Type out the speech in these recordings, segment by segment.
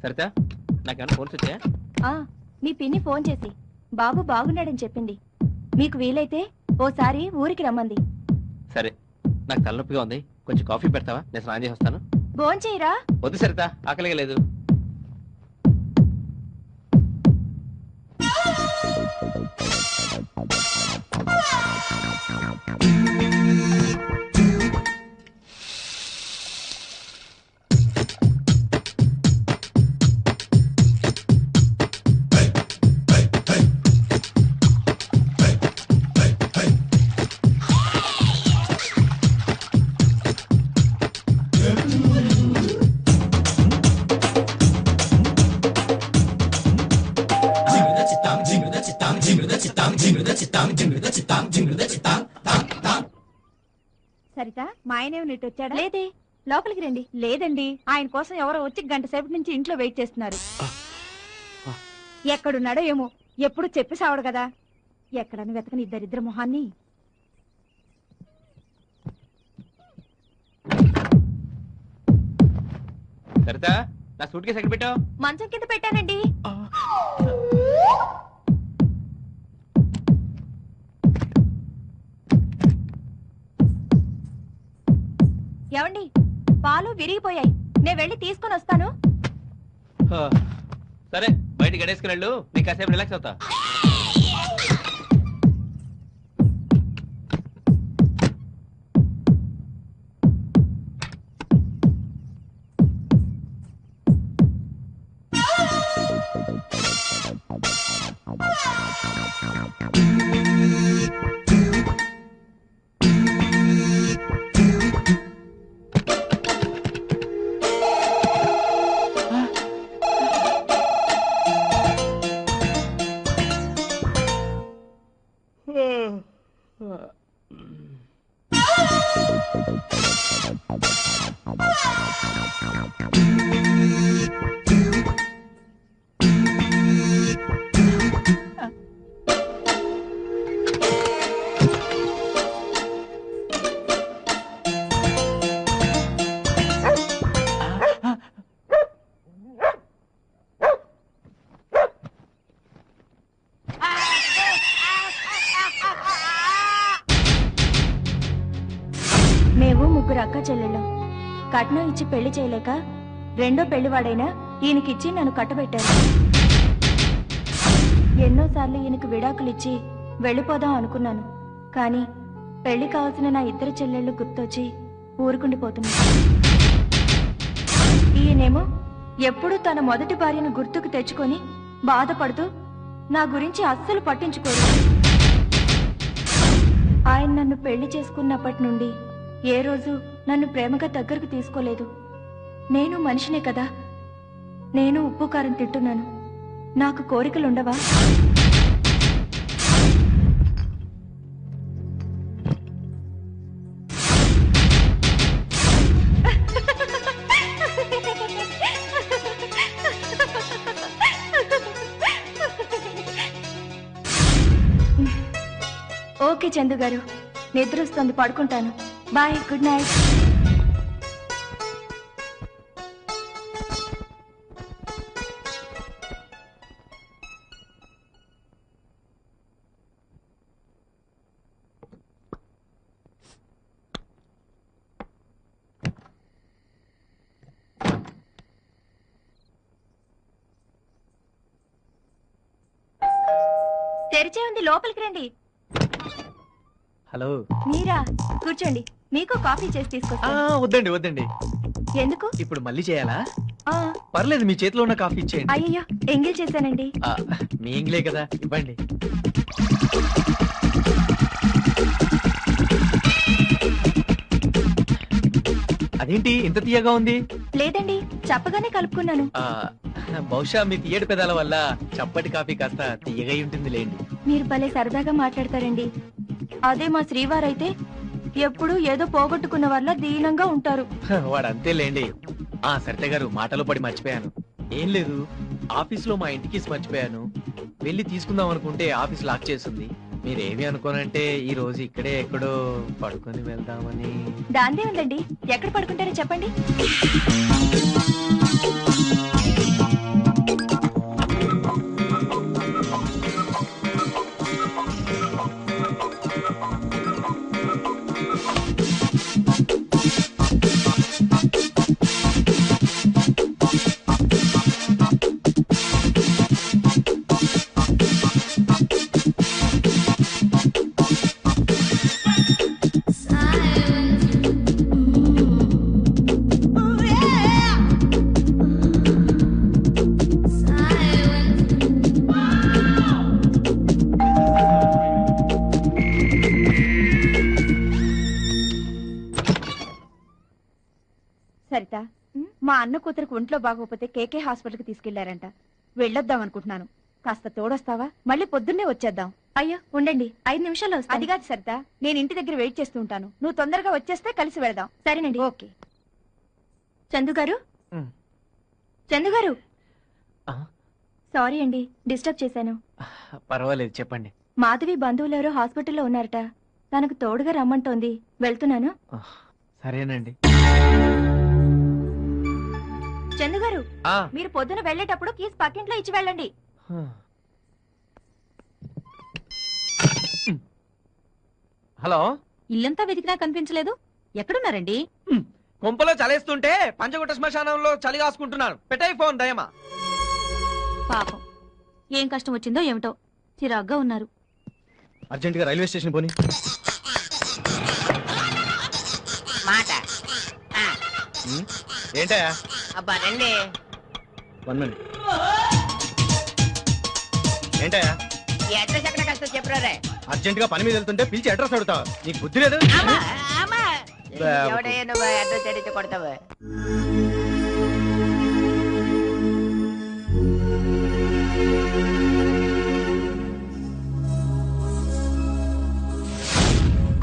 సరిత నాకేమన్నా ఫోన్స్ వచ్చాయా? మీ పిన్ని ఫోన్ చేసి బాబు బాగున్నాడని చెప్పింది. మీకు వీలైతే ఓసారి ఊరికి రమ్మంది. సరే, నాకు తలనొప్పిగా ఉంది, కొంచెం కాఫీ పెడతావా? నేను స్నానం చేసి వస్తాను. భోంచేయరా? వద్దు సరిత, ఆకలిగా లేదు. సరిత, మా ఆయన నీటి వచ్చాడా? లేదే. లోపలికి రండి. లేదండి, ఆయన కోసం ఎవరో వచ్చి గంట సేపటి నుంచి ఇంట్లో వెయిట్ చేస్తున్నారు. ఎక్కడున్నాడో ఏమో, ఎప్పుడు చెప్పి సావడు కదా. ఎక్కడని వెతకని ఇద్దరిద్దరు మొహాన్ని. సరిత, నా సూట్ కేసు ఎక్కడ పెట్టావు? మంచం కింద పెట్టానండి. ఏమండి, పాలు విరిగిపోయాయి, నేను వెళ్ళి తీసుకొని వస్తాను. సరే, బయటికి గడేసుకుని వెళ్ళు, నీకు కాసేపు రిలాక్స్ అవుతా. అక్క చెల్లెళ్ళం కట్నం ఇచ్చి పెళ్లి చేయలేక రెండో పెళ్లివాడైనా ఈయనకిచ్చి నన్ను కట్టబెట్టారు. ఎన్నోసార్లు ఈయనకు విడాకులిచ్చి వెళ్ళిపోదాం అనుకున్నాను. కానీ పెళ్లి కావాల్సిన నా ఇద్దరు చెల్లెళ్ళు గుర్తొచ్చి ఊరుకుండిపోతున్నారు. ఈయనేమో ఎప్పుడూ తన మొదటి భార్యను గుర్తుకు తెచ్చుకొని బాధపడుతూ నా గురించి అస్సలు పట్టించుకోరు. ఆయన నన్ను పెళ్లి చేసుకున్నప్పటి నుండి ఏ రోజు నన్ను ప్రేమగా దగ్గరకు తీసుకోలేదు. నేను మనిషినే కదా, నేను ఉప్పు కారం తింటున్నాను. నాకు కోరికలుండవా? ఓకే చందు గారు, నిద్ర వస్తుంది, పడుకుంటాను. Bye, good night. తెరిచే ఉంది, లోపలికి రండి. హలో. మీరా? కూర్చోండి, మీకు కాఫీ చేసి తీసుకొస్తా. వద్దండి వద్దండి. ఎందుకు? ఇప్పుడు మళ్ళీ చేయాలా? ఆ, పర్లేదు, మీ చేతిలో ఉన్న కాఫీ ఇచ్చేయండి. అయ్యయ్యో, ఎంగిల్ చేశానండి. మీ ఇంగ్లే కదా, ఇవ్వండి. అదేంటి ఇంత తీయగా ఉంది? లేదండి, చప్పగానే కలుపుకున్నాను. బహుశా మీ తీయటి పెదాల వల్ల చప్పటి కాఫీ కాస్త తీయగా ఉంటుంది లేండి. మీరు భలే సరదాగా మాట్లాడతారండి. అదే మా శ్రీవారైతే ఎప్పుడు ఏదో పోగొట్టుకున్న వల్ల దీనంగా ఉంటారు. వాడు అంతే లేండి. సరిత గారు, మాటలో పడి మర్చిపోయాను. ఏం లేదు, ఆఫీస్ లో మా ఇంటికి మర్చిపోయాను. వెళ్ళి తీసుకుందాం అనుకుంటే ఆఫీస్ లాక్ చేస్తుంది. మీరేమి అనుకోనంటే ఈ రోజు ఇక్కడే ఎక్కడో పడుకొని వెళ్దామని. దాందే ఉందండి, ఎక్కడ పడుకుంటారో చెప్పండి. సరిత, మా అన్న కూతురికి ఒంట్లో బాగోపోతే కేకే హాస్పిటల్ కి తీసుకెళ్లారంట. వెళ్ళొద్దాం అనుకుంటున్నాను. కాస్త తోడొస్తావా? మళ్ళీ పొద్దున్నే వచ్చేద్దాం. అయ్యో ఉండండి, 5 నిమిషాల్లో వస్తా. అది కాదు సరిత, నేను ఇంటి దగ్గర వెయిట్ చేస్తూ ఉంటాను. నువ్వు తొందరగా వచ్చేస్తే కలిసి వెళదాం. సరేనండి. ఓకే. చందు గారు, చందు గారు, సారీ అండి, డిస్టర్బ్ చేశాను. పర్వాలేదు, చెప్పండి. మాధవి బంధువులెవరో హాస్పిటల్లో ఉన్నారట. తనకు తోడుగా రమ్మంటోంది. వెళ్తున్నాను. సరేనండి. చందు గారు, మీరు పొద్దున వెళ్ళేటప్పుడు కీస్ పక్కింట్లో ఇచ్చి వెళ్ళండి. హలో. ఇల్లంతా వెతికినా కనిపించలేదు, ఎక్కడున్నారండి? కొంపలో చలేస్తుంటే పంచగుట్ట శ్మశానంలో చలి కాసుకుంటున్నాను. పెట్టాయి ఫోన్ దయమా. పాపం, ఏం కష్టం వచ్చిందో ఏమిటో, చిరాగ్గా ఉన్నారు. అర్జెంట్ గా రైల్వే స్టేషన్ పోని. మాట ఏంటయా? అబ్బా రండి. 1 minute. ఏంటయా? ఈ అడ్రస్ ఎక్కడ కష్టం చెప్పురే. అర్జెంట్ గా పని మీద వెళ్తుంటే పిలిచి అడ్రస్ అడుగుతావా? నీకు బుద్ధి లేదు? ఎవడే నువ్వు అడ్రస్ అడిగితే కొడతావు?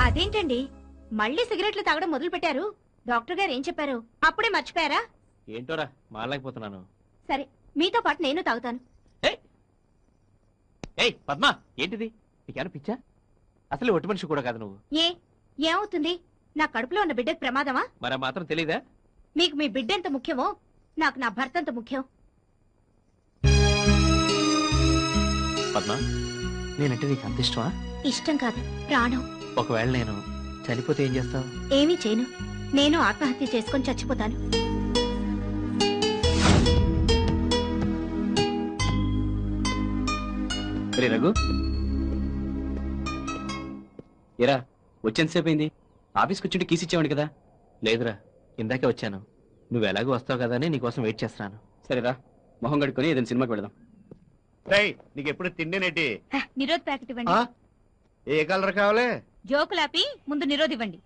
అదేంటండి, మళ్ళీ సిగరెట్లు తాగడం మొదలు పెట్టారు? డాక్టర్ గారు ఏం చెప్పారు? అప్పుడే మర్చిపోయారా? ఏంటోరా, మారలేకపోతున్నాను. సరే, మీతో పాటు నేను తాగుతాను. ఏయ్ పద్మా, ఏంటిది? నీకేమైనా పిచ్చా? అసలు ఒట్టి మనిషి కూడా కాదు నువ్వు. ఏమవుతుంది? నా కడుపులో ఉన్న బిడ్డకు ప్రమాదమా? మరి మాత్రం తెలీదా? మీకు మీ బిడ్డ ఎంత ముఖ్యమో నాకు నా భర్త ఎంత ముఖ్యం. పద్మా, నేనంటే నీకు అంత ఇష్టమా? ఇష్టం కాదు, ప్రాణం. ఒకవేళ నేను చనిపోతే ఏం చేస్తావు? ఏమీ చేయను. నేను ఆత్మహత్య చేసుకొని చచ్చిపోతాను. రఘు, ఎరా వచ్చేంతసేపు అయింది? ఆఫీస్కి వచ్చింటే కీస్ ఇచ్చేవాడి కదా. లేదురా, ఇందాకే వచ్చాను. నువ్వు ఎలాగో వస్తావు కదా అని నీకోసం వెయిట్ చేస్తున్నాను. సరేరా, మొహం కడుక్కొని ఏదైనా సినిమాకి వెళదాం. నీకు ఎప్పుడు తిండేనేటి? నిరోధ్ ప్యాకెట్ ఇవ్వండి. ఏ కలర్ కావాలి? జోకులాపి ముందు నిరోధ్ ఇవ్వండి.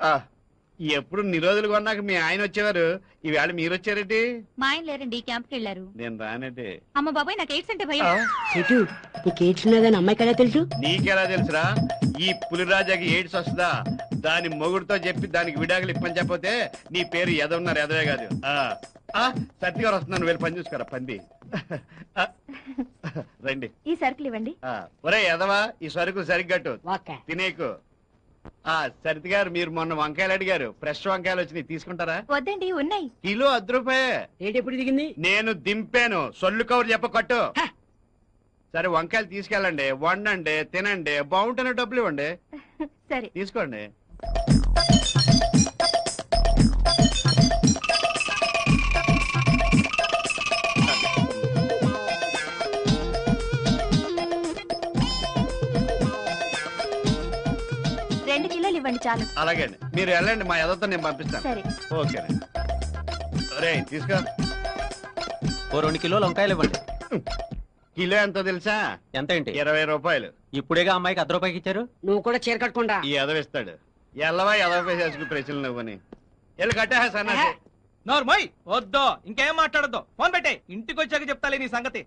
ఎప్పుడు నిరోధులు కొన్నాక మీ ఆయన వచ్చేవారు, ఈవేళ మీరు వచ్చారేటి? మా ఆయన లేరండి, క్యాంప్కి వెళ్ళారు. నేను రానేటి. అమ్మ బాబాయ్, నాకు ఎయిడ్స్ అంటే భయం. అమ్మాయి కదా తెలుసు? నీకెలా తెలుసురా? ఈ పులిరాజాకి ఎయిడ్స్ వస్తుందా? దాని మొగుడుతో చెప్పి దానికి విడాకులు ఇప్పని చెప్పతే నీ పేరు ఎదవున్నారు, ఎదవే కాదు. సత్తి గారు వస్తున్నాను, వెళ్ళి పని చూసుకోరా పంది. రండి. ఈ సరుకులు ఇవ్వండి. ఒరే ఎదవా, ఈ సరుకు సరిగ్గట్టు తినేకు. సరిత గారు మీరు మొన్న వంకాయలు అడిగారు, ఫ్రెష్ వంకాయలు వచ్చినాయి, తీసుకుంటారా? వద్దండి, ఉన్నాయి. కిలో 10 రూపాయే. రేట్ ఎప్పుడు దిగింది? నేను దింపాను, సొల్లు కవర్ చెప్ప కట్టు. సరే వంకాయలు తీసుకెళ్ళండి, వండండి, తినండి, బాగుంటేనే డబ్బులు ఇవ్వండి. సరే. తీసుకోండి. రెండు కిలోలు ఇవ్వండి చాలు. అలాగే అండి, మీరు వెళ్ళండి, మా ఎదతో నేను పంపిస్తాను. సరే. ఓకేనండి. సరే తీసుకో. 2 కిలోలు వంకాయలు ఇవ్వండి. కిలో ఎంతో తెలుసా? ఎంత ఏంటి? 20 రూపాయలు. ఇప్పుడేగా అమ్మాయికి 10 రూపాయకి ఇచ్చారు. నువ్వు కూడా చీర కట్టుకుంటా. ఈ ఎదవిస్తాడు. ఎల్లవా ఎదవ చేసుకు ప్రశ్నలు నువ్వని వెళ్ళి కట్టా సన్నాసి. నోర్మోయ్ వద్దు, ఇంకేం మాట్లాడద్దు, ఫోన్ పెట్టే, ఇంటికి వచ్చాక చెప్తాలే నీ సంగతి.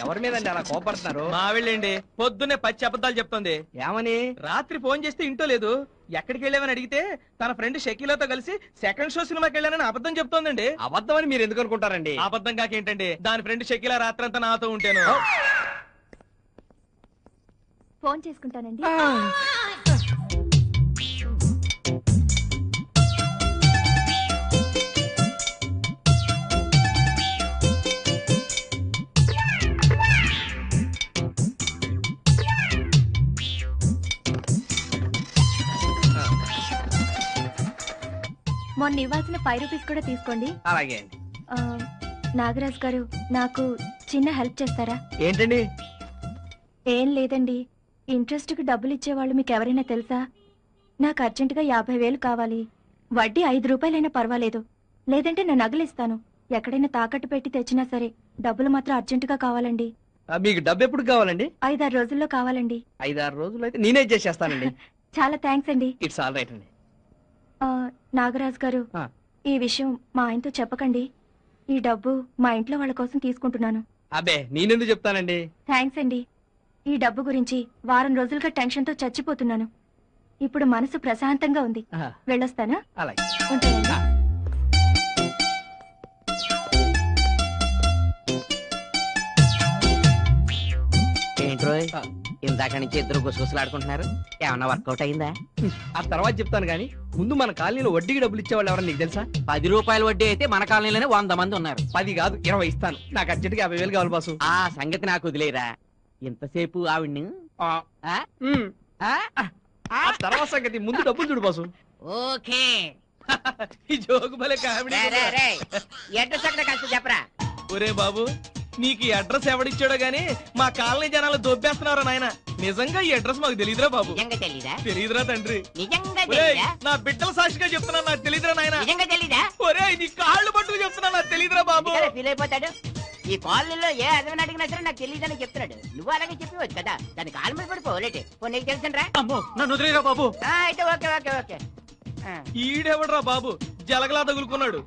ఎవరి మీదండి అలా కోపడుతున్నారు? మా వెళ్ళండి, పొద్దున్నే పచ్చి అబద్ధాలు చెప్తుంది. ఏమని? రాత్రి ఫోన్ చేస్తే ఇంటో లేదు, ఎక్కడికి వెళ్ళామని అడిగితే తన ఫ్రెండ్ షకీలాతో కలిసి సెకండ్ షో సినిమాకి వెళ్ళానని అబద్ధం చెప్తోందండి. అబద్ధం అని మీరు ఎందుకు అనుకుంటారండి? అబద్ధం కాకేంటండి, దాని ఫ్రెండ్ షకీలా రాత్రంతా నాతో ఉంటాను. ఫోన్ చేసుకుంటానండి. మొన్న ఇవ్వాల్సిన 5 రూపీస్ కూడా తీసుకోండి. అలాగే అండి. ఆ, నాగరాజ్ గారు, నాకు చిన్న హెల్ప్ చేస్తారా? ఏంటండి? ఏం లేదండి, ఇంట్రెస్ట్ కి డబ్బులు ఇచ్చేవాళ్ళు మీకు ఎవరైనా తెలుసా? నాకు అర్జెంటుగా 50,000 కావాలి. వడ్డీ 5 రూపాయలైనా పర్వాలేదు, లేదంటే నేను నగలిస్తాను. ఎక్కడైనా తాకట్టు పెట్టి తెచ్చినా సరే డబ్బులు మాత్రం అర్జెంటుగా కావాలండి. మీకు డబ్బు ఎప్పుడు కావాలండి? 5-6 రోజుల్లో కావాలండి. 5-6 రోజులు అయితే నేనే చేసేస్తానండి. చాలా థ్యాంక్స్ అండి. ఇట్స్ ఆల్ రైట్ అండి. ఆ, నాగరాజ్ గారు, ఆ. ఈ విషయం మా ఆయనతో చెప్పకండి. ఈ డబ్బు మా ఇంట్లో వాళ్ళ కోసం తీసుకుంటున్నాను. అబ్బే నేనెందుకు చెప్తానండి? థ్యాంక్స్ అండి. ఈ డబ్బు గురించి వారం రోజులుగా టెన్షన్తో చచ్చిపోతున్నాను. ఇప్పుడు మనసు ప్రశాంతంగా ఉంది. ఆహా. వెళ్ళొస్తానా? అలాగే. ఉంటానండి. ఏంట్రోయ్ ఇందాక నుంచి ఇద్దరు గుసగుసలాడుకుంటున్నారు, ఏమన్నా వర్కౌట్ అయిందా? ఆ తర్వాత చెప్తాను గానీ ముందు మన కాలనీలో వడ్డీకి డబ్బులు ఇచ్చేవాళ్ళు ఎవరన్నా నీకు తెలుసా? 10 రూపాయల వడ్డీ అయితే మన కాలనీలోనే 100 మంది ఉన్నారు. 10 కాదు 20 ఇస్తాను. నాకు అర్జెంట్గా 50,000 కావాలి బాసు. ఆ సంగతి నాకు వదిలేరా, ఇంతసేపు ఆవిడ్ని ఆ, ఆ? ఉమ్. ఆ? ఆ తర్వాత సంగతి ముందు డబ్బులు చూడు బాసు. ఓకే. ఈ జోకు భలే కామెడీ. రే, రే, రే. అడ్రస్ ఎక్కడ కలిసి చెప్పరా. ఒరే బాబు, నీకు ఈ అడ్రస్ ఎవడిచ్చాడో గానీ మా కాలనీ జనాలు దొబ్బేస్తున్నారు నాయన. నిజంగా ఈ అడ్రస్ మాకు తెలియదురా బాబు. నిజంగా తెలీదా? తెలియదురా తండ్రి. నిజంగా ఒరేయ్, తెలీదా? నా బిడ్డల సాక్షిగా చెప్తున్నా, నాకు తెలియదురా నాయన. నిజంగా తెలీదా? ఒరే నీ కాళ్ళు పట్టుకు చెప్తున్నా, నాకు తెలియదురా బాబు. ఫీల్ అయిపోతాడు. ఈ కాలనీలో ఏ అదవని అడిగినా సరే నాకు తెలియదని చెప్తున్నాడు. నువ్వు అలాగే చెప్పవచ్చు కదా, దాని కాలు మీద పడిపోలేటే. నీకు తెలుసరా? అమ్మో, నన్ను వదిలేరా బాబు. అయితే ఓకే ఓకే ఓకే. ఈడెవడరా బాబు, జలగలా తగులుకున్నాడు.